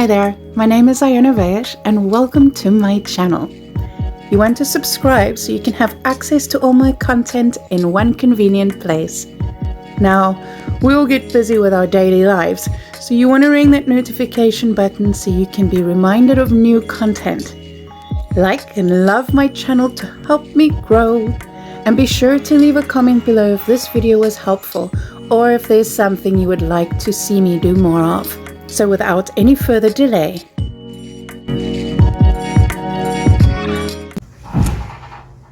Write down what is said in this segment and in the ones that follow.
Hi there, my name is Iona and welcome to my channel. You want to subscribe so you can have access to all my content in one convenient place. Now, we all get busy with our daily lives, so you want to ring that notification button so you can be reminded of new content. Like and love my channel to help me grow, and be sure to leave a comment below if this video was helpful or if there's something you would like to see me do more of. So without any further delay,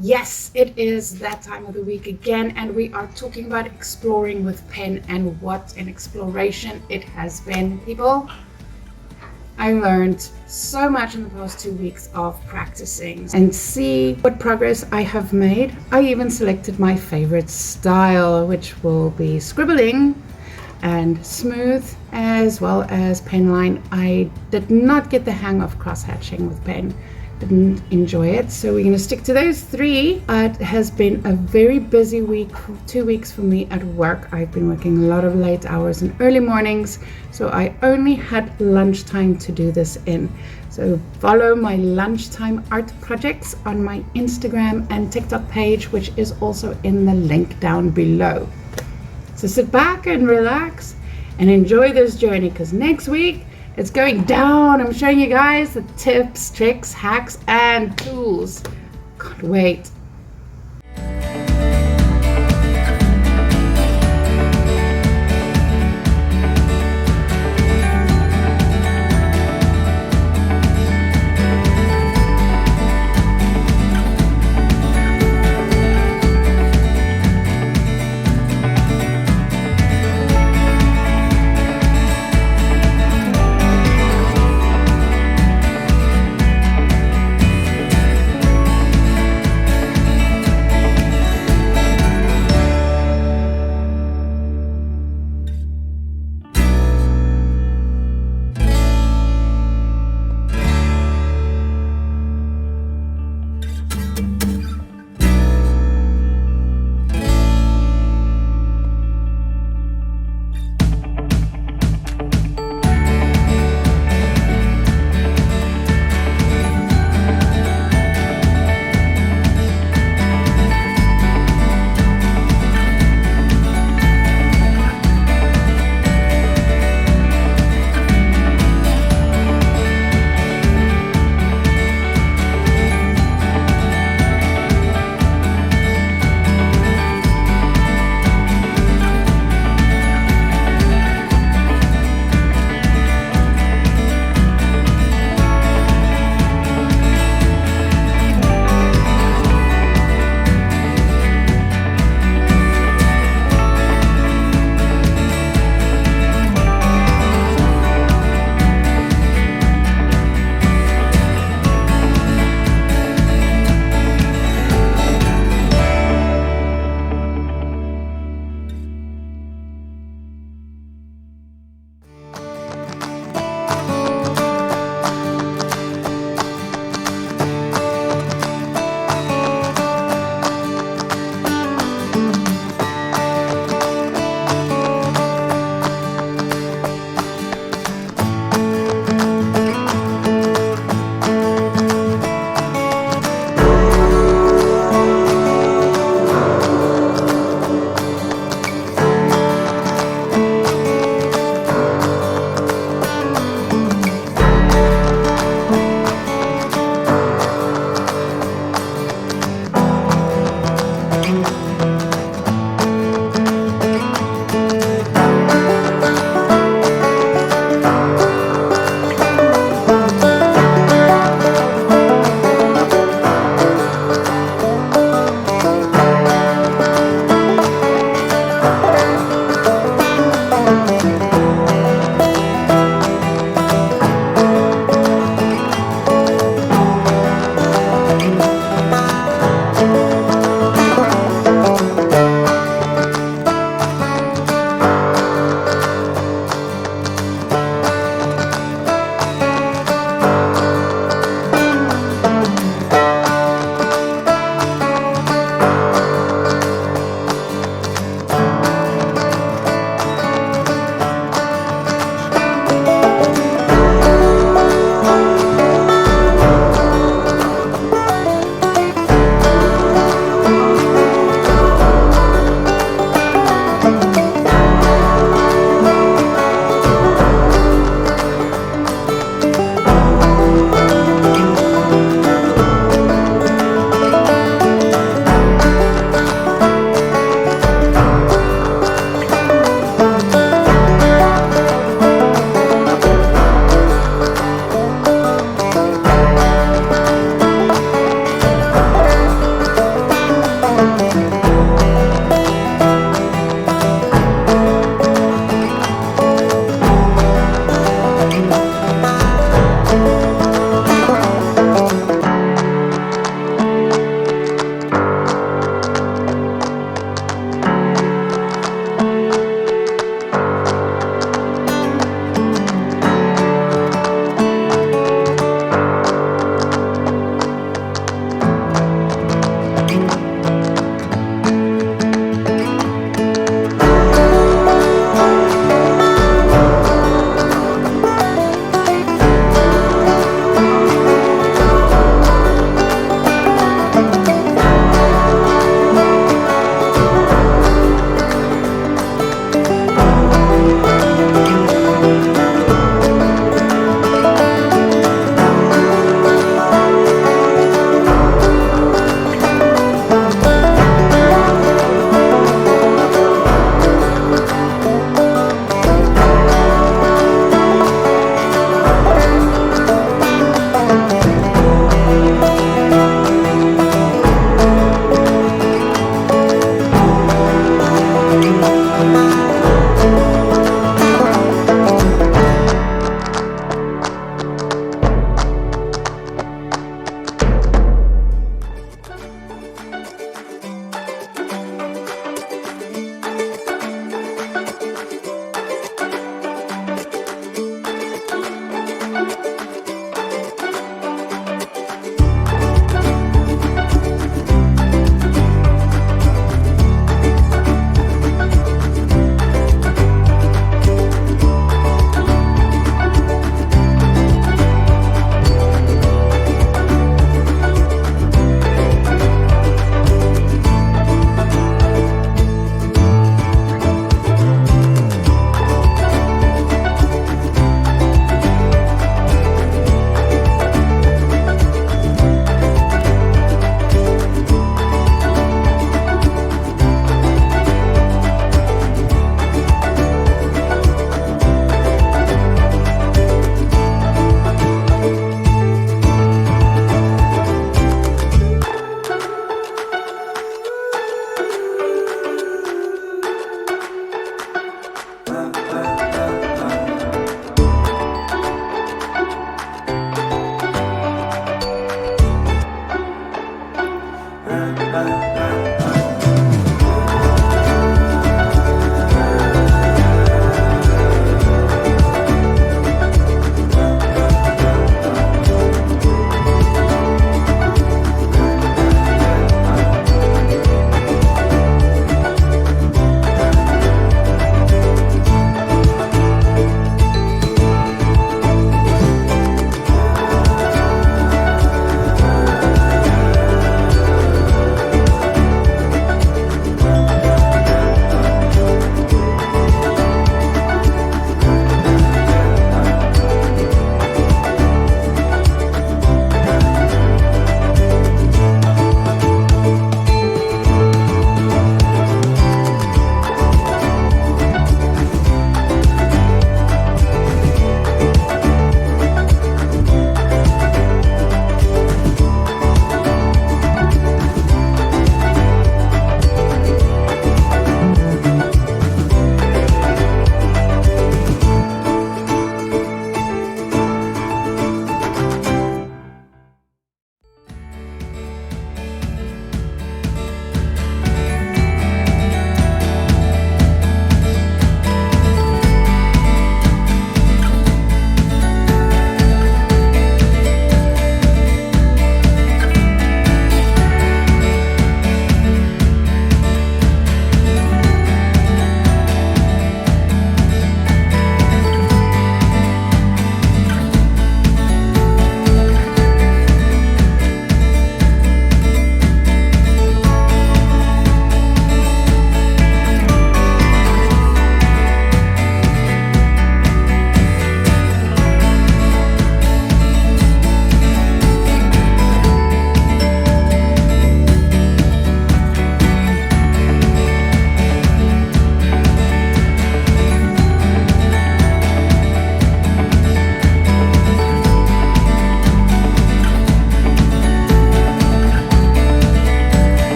yes, it is that time of the week again, and we are talking about exploring with pen and what an exploration it has been, people. I learned so much in the past 2 weeks of practicing and see what progress I have made. I even selected my favorite style, which will be scribbling and smooth, as well as pen line. I did not get the hang of cross-hatching with pen. Didn't enjoy it, so we're going to stick to those three. It has been a very busy week, 2 weeks for me at work. I've been working a lot of late hours and early mornings, so I only had lunchtime to do this in. So follow my lunchtime art projects on my Instagram and TikTok page, which is also in the link down below. So sit back and relax and enjoy this journey, because next week it's going down. I'm showing you guys the tips, tricks, hacks, and tools. Can't wait.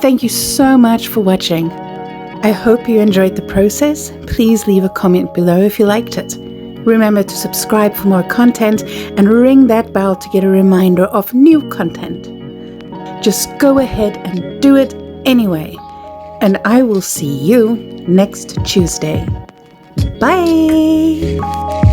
Thank you so much for watching. I hope you enjoyed the process. Please leave a comment below if you liked it. Remember to subscribe for more content and ring that bell to get a reminder of new content. Just go ahead and do it anyway. And I will see you next Tuesday. Bye!